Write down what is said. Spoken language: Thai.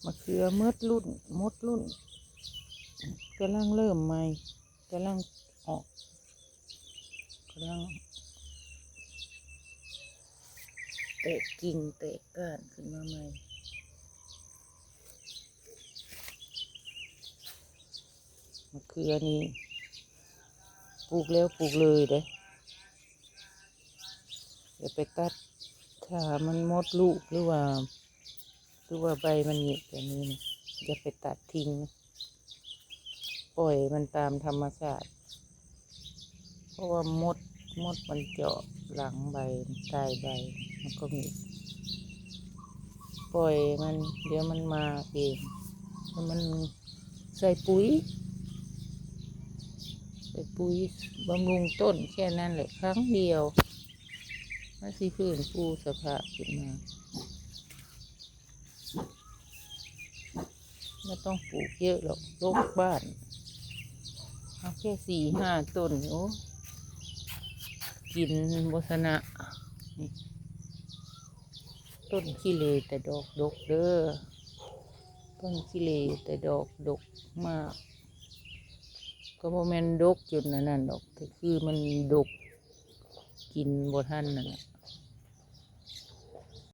มะเขือมดรุ่นกำลังเริ่มใหม่กำลังออกกำลังเตะกิ่งเตะก้านขึ้นมาใหม่มะเขือนี่ปลูกแล้วปลูกเลยเด้อย่าไปตัดถ้ามันมดลูกหรือว่าใบมันหยิกแบบนี้นะอย่าไปตัดทิ้งนะปล่อยมันตามธรรมชาติเพราะว่ามดมันเจาะหลังใบใต้ใบมันก็มีปล่อยมันเดี๋ยวมันมาเองแล้วมันใส่ปุ๋ยบำรุงต้นแค่นั้นแหละครั้งเดียวมันสิฟื้นฟูสภาพขึ้นมาไม่ต้องปลูกเยอะหรอกรกบ้านเอาแค่4-5 ต้นโอ้กินโฆษณาต้นขี้เหร่แต่ดอกดกเด้อต้นขี้เหร่แต่ดอกดกมากก็บ่แม่นดกจนนั่นดอกแต่คือมันดกกินบ่ทันนั่นแหละ